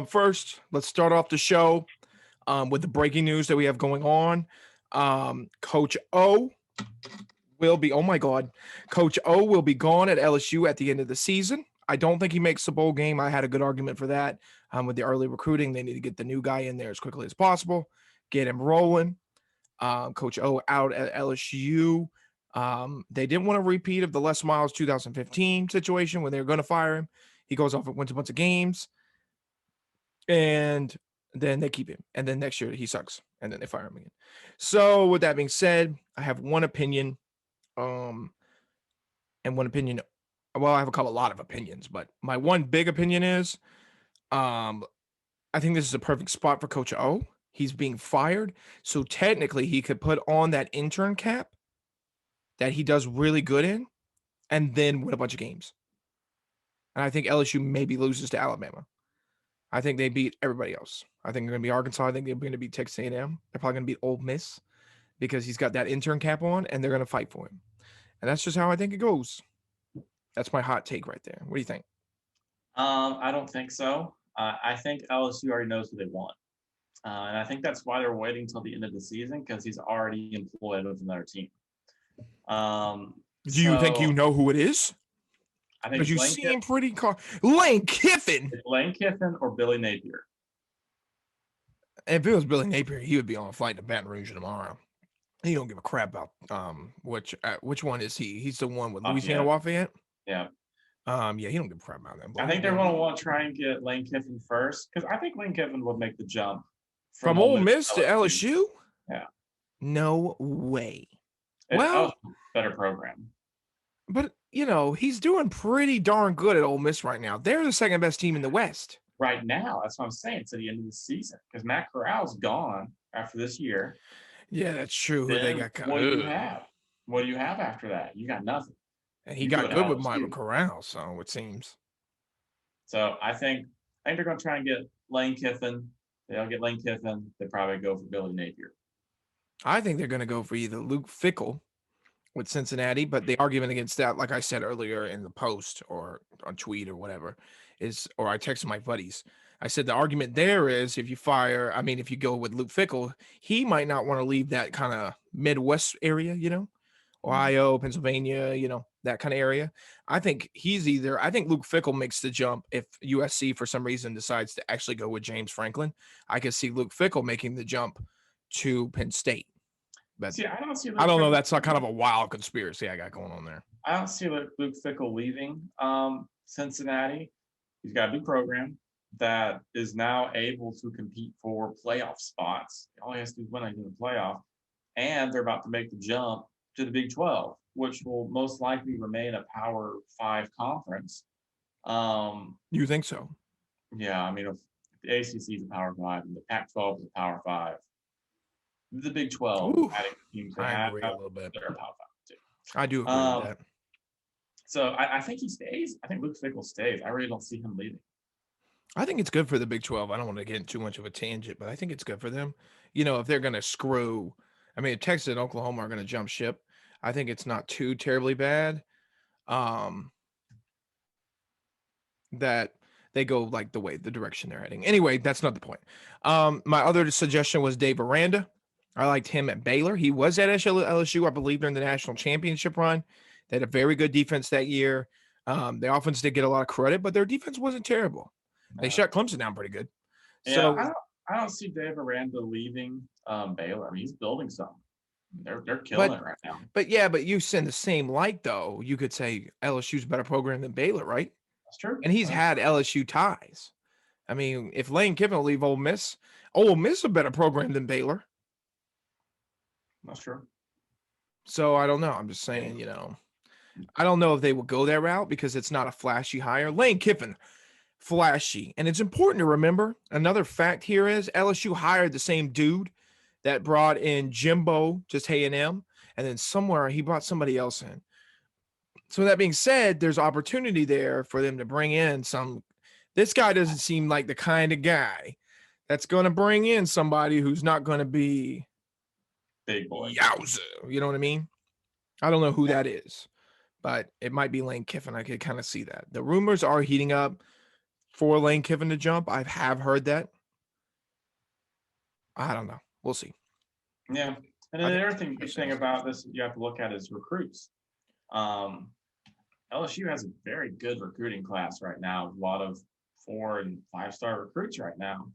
First, let's start off the show with the breaking news that we have going on. Coach O will be, oh my God, Coach O will be gone at LSU at the end of the season. I don't think he makes the bowl game. I had a good argument for that. With the early recruiting, they need to get the new guy in there as quickly as possible, get him rolling. Coach O out at LSU. They didn't want a repeat of the Les Miles 2015 situation when they were going to fire him. He goes off and wins a bunch of games, and then they keep him. And then next year he sucks, and then they fire him again. So with that being said, I have one opinion. And one opinion. Well, I have a lot of opinions, but my one big opinion is, I think this is a perfect spot for Coach O. He's being fired, so technically he could put on that intern cap that he does really good in, and then win a bunch of games. And I think LSU maybe loses to Alabama. I think they beat everybody else. I think they're going to be Arkansas. I think they're going to beat Texas A&M. They're probably going to beat Ole Miss because he's got that intern cap on, and they're going to fight for him. And that's just how I think it goes. That's my hot take right there. What do you think? I don't think so. I think LSU already knows who they want. And I think that's why they're waiting until the end of the season because he's already employed with another team. Do you think you know who it is? I think because you seem pretty Lane Kiffin. Lane Kiffin or Billy Napier. If it was Billy Napier, he would be on a flight to Baton Rouge tomorrow. He don't give a crap about which one is he? He's the one with Louisiana Lafayette. Yeah. Yeah, he don't give a crap about that. I think they're going to want to try and get Lane Kiffin first because I think Lane Kiffin would make the jump from Ole Miss to LSU. Yeah. No way. Well, better program. But he's doing pretty darn good at Ole Miss right now. They're the second best team in the West right now. That's what I'm saying. To the end of the season, because Matt Corral's gone after this year. Yeah, that's true. Then, they got what do you have? What do you have after that? You got nothing. And he got good with Michael Corral, so it seems. So I think they're going to try and get Lane Kiffin. They'll get Lane Kiffin. They probably go for Billy Napier. I think they're going to go for either Luke Fickell with Cincinnati, but the argument against that, like I said earlier in the post or on tweet or whatever, or I texted my buddies. I said the argument there is if you go with Luke Fickell, he might not want to leave that kind of Midwest area, Ohio, Pennsylvania, that kind of area. I think Luke Fickell makes the jump if USC for some reason decides to actually go with James Franklin. I could see Luke Fickell making the jump to Penn State. But see, I don't see. I don't know. That's not kind of a wild conspiracy I got going on there. I don't see Luke Fickell leaving Cincinnati. He's got a new program that is now able to compete for playoff spots. All he has to do is win in the playoff, and they're about to make the jump to the Big 12, which will most likely remain a Power 5 conference. You think so? Yeah, if the ACC is a Power 5 and the Pac-12 is a Power 5. The Big 12 adding teams I agree a little bit. They're a Power 5 too. I do agree with that. So I think he stays. I think Luke Fickell stays. I really don't see him leaving. I think it's good for the Big 12. I don't want to get into too much of a tangent, but I think it's good for them. If they're going to screw, if Texas and Oklahoma are going to jump ship, I think it's not too terribly bad. That they go like the direction they're heading. Anyway, that's not the point. My other suggestion was Dave Miranda. I liked him at Baylor. He was at LSU, I believe, during the national championship run. They had a very good defense that year. The offense did get a lot of credit, but their defense wasn't terrible. They shut Clemson down pretty good. Yeah, so I don't see Dave Miranda leaving Baylor. He's building something. They're killing it right now. But you send the same light, though. You could say LSU's a better program than Baylor, right? That's true. And he's had LSU ties. If Lane Kiffin will leave Ole Miss is a better program than Baylor. That's true. So I don't know. I'm just saying, I don't know if they will go that route because it's not a flashy hire. Lane Kiffin, flashy. And it's important to remember, another fact here is LSU hired the same dude that brought in Jimbo, just A&M, and then somewhere he brought somebody else in. So that being said, there's opportunity there for them to bring in this guy doesn't seem like the kind of guy that's going to bring in somebody who's not going to be big boy. Yowza. You know what I mean? I don't know who that is, but it might be Lane Kiffin. I could kind of see that. The rumors are heating up. for Lane Kiffin to jump. I have heard that. I don't know. We'll see. Yeah. And then the other thing about this you have to look at is recruits. LSU has a very good recruiting class right now. A lot of 4- and 5-star recruits right now.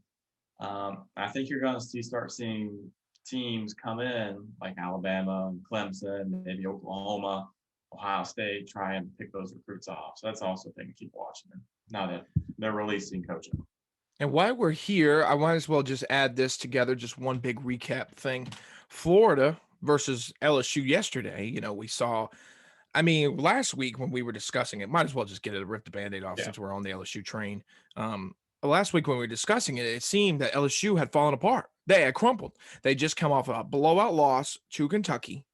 I think you're going to start seeing teams come in like Alabama and Clemson, maybe Oklahoma, Ohio State, try and pick those recruits off. So that's also a thing to keep watching now that they're releasing coaching. And while we're here, I might as well just add this together, just one big recap thing. Florida versus LSU yesterday, we saw, last week when we were discussing it, might as well just rip the Band-Aid off since we're on the LSU train. Last week when we were discussing it, it seemed that LSU had fallen apart. They had crumpled. They just come off a blowout loss to Kentucky,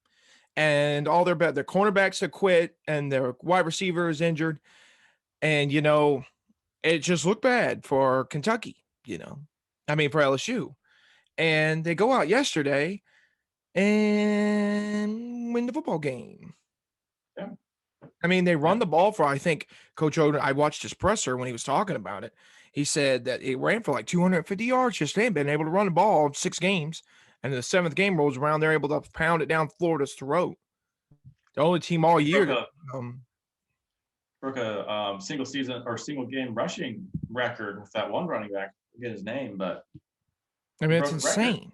and all their cornerbacks had quit, and their wide receiver is injured, and it just looked bad for Kentucky. For LSU, and they go out yesterday and win the football game. Yeah. They run the ball for, I think, Coach Odom. I watched his presser when he was talking about it. He said that it ran for like 250 yards yesterday and been able to run the ball 6 games. And the 7th game rolls around, they're able to pound it down Florida's throat. The only team all year broke a single season or single game rushing record with that one running back. I forget his name, but it's insane.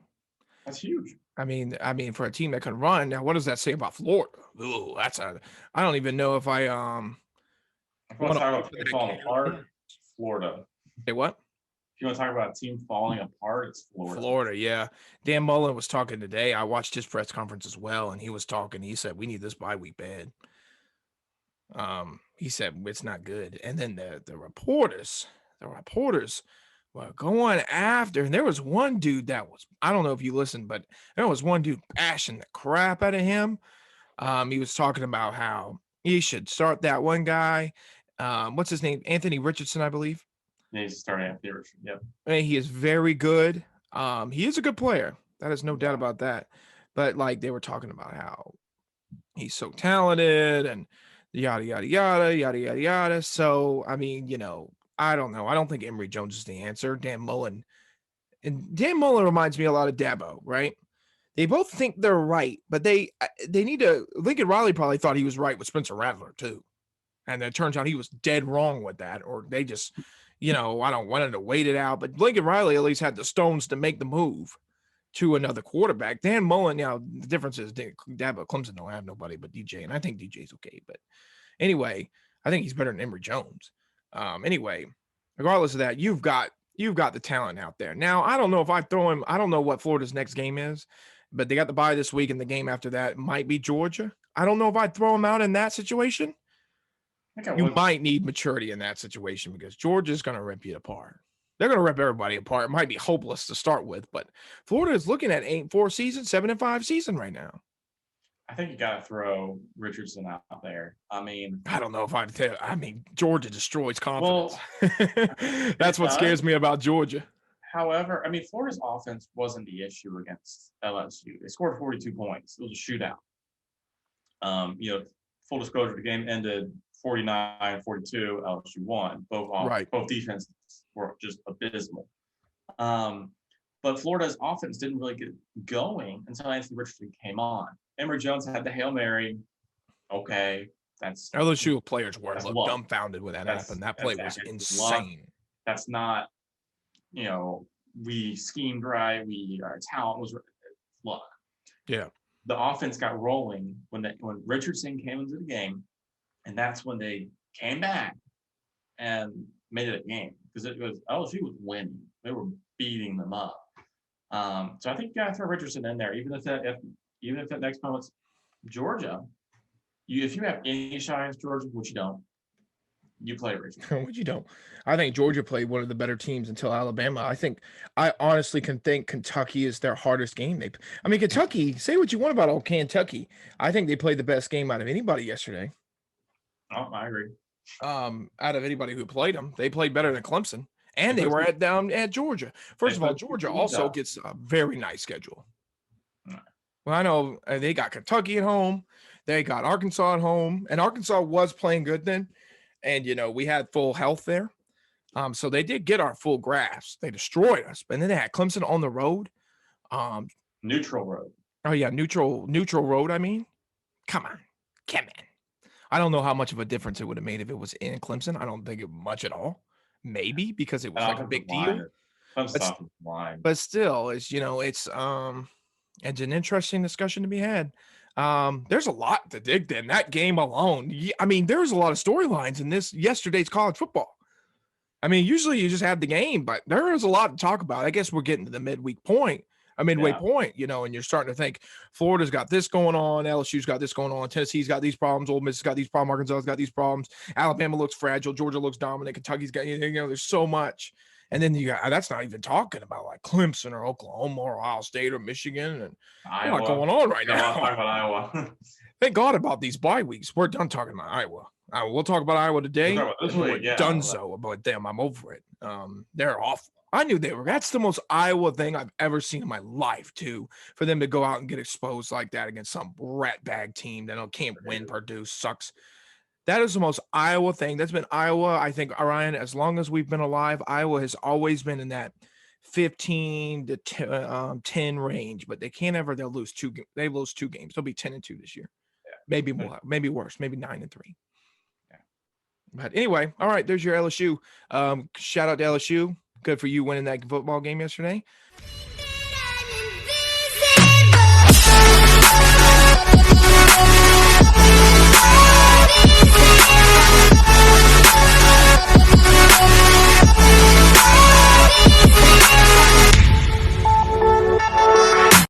That's huge. For a team that can run. Now, what does that say about Florida? Ooh, I don't even know if I If you want to talk about team falling apart, Florida. Say what? If you want to talk about a team falling apart, it's Florida. Florida, yeah. Dan Mullen was talking today. I watched his press conference as well, and he was talking. He said, we need this bye week bad. He said, it's not good. And then the reporters were going after, and there was one dude that was, I don't know if you listened, but there was one dude bashing the crap out of him. He was talking about how he should start that one guy. What's his name? Anthony Richardson, I believe. Yeah, he's starting Anthony Richardson. Yep. And he is very good. He is a good player. That is no doubt about that. But like they were talking about how he's so talented and yada yada yada yada yada yada. So I don't know. I don't think Emory Jones is the answer. Dan Mullen reminds me a lot of Dabo, right? They both think they're right, but they need to. Lincoln Riley probably thought he was right with Spencer Rattler too, and it turns out he was dead wrong with that. Or they just, I don't want to wait it out. But Lincoln Riley at least had the stones to make the move to another quarterback. Dan Mullen, the difference is Dabo Clemson don't have nobody but DJ, and I think DJ's okay. But anyway, I think he's better than Emory Jones. Anyway, regardless of that, you've got the talent out there. Now, I don't know if I throw him. I don't know what Florida's next game is, but they got the bye this week, and the game after that might be Georgia. I don't know if I'd throw him out in that situation. You might need maturity in that situation because Georgia's going to rip you apart. They're going to rip everybody apart. It might be hopeless to start with, but Florida is looking at 8-4 season, 7-5 season right now. I think you got to throw Richardson out there. I don't know if I'd tell. Georgia destroys confidence. Well, that's what scares me about Georgia. However, Florida's offense wasn't the issue against LSU. They scored 42 points. It was a shootout. Full disclosure, the game ended 49-42. LSU won. Both defenses were just abysmal. But Florida's offense didn't really get going until Anthony Richardson came on. Emory Jones had the Hail Mary. Okay, that's LSU players were dumbfounded when that happened. That play was insane. Luck. That's not, we schemed right. Our talent was luck. Yeah. The offense got rolling when Richardson came into the game, and that's when they came back and made it a game because LSU was winning. They were beating them up. So I think you got to throw Richardson in there, even if that next moment's Georgia. If you have any shot against Georgia, which you don't, you play Richardson. Which you don't. I think Georgia played one of the better teams until Alabama. I honestly can think Kentucky is their hardest game. Kentucky, say what you want about old Kentucky. I think they played the best game out of anybody yesterday. Oh, I agree. Out of anybody who played them, they played better than Clemson. And they were down at Georgia. First of all, Georgia also gets a very nice schedule. Well, I know they got Kentucky at home. They got Arkansas at home. And Arkansas was playing good then. And, we had full health there. So they did get our full grasp. They destroyed us, but then they had Clemson on the road. Neutral road. Oh yeah, neutral road. I mean, come on. I don't know how much of a difference it would have made if it was in Clemson. I don't think it much at all. Maybe because it was like a big deal. But still, it's it's an interesting discussion to be had. There's a lot to dig in that game alone. I mean, there's a lot of storylines in yesterday's college football. I mean, usually you just have the game, but there is a lot to talk about. I guess we're getting to the midway point, and you're starting to think Florida's got this going on, LSU's got this going on, Tennessee's got these problems, Ole Miss has got these problems, Arkansas's got these problems, Alabama looks fragile, Georgia looks dominant, Kentucky's got, there's so much. And then you got, that's not even talking about like Clemson or Oklahoma or Ohio State or Michigan and a lot going on right now. Talk about Iowa. Thank God about these bye weeks. We're done talking about Iowa. We'll talk about Iowa today. We're done so about them. I'm over it. They're awful. I knew they were. That's the most Iowa thing I've ever seen in my life, too, for them to go out and get exposed like that against some rat bag team that can't win. Purdue sucks. That is the most Iowa thing. That's been Iowa, I think, Ryan, as long as we've been alive. Iowa has always been in that 15 to 10 range, but they can't ever. They'll lose two. They lose 2 games. They'll be 10-2 this year. Yeah. Maybe more. Maybe worse. Maybe 9-3. Yeah. But anyway, all right. There's your LSU. Shout out to LSU. Good for you winning that football game yesterday.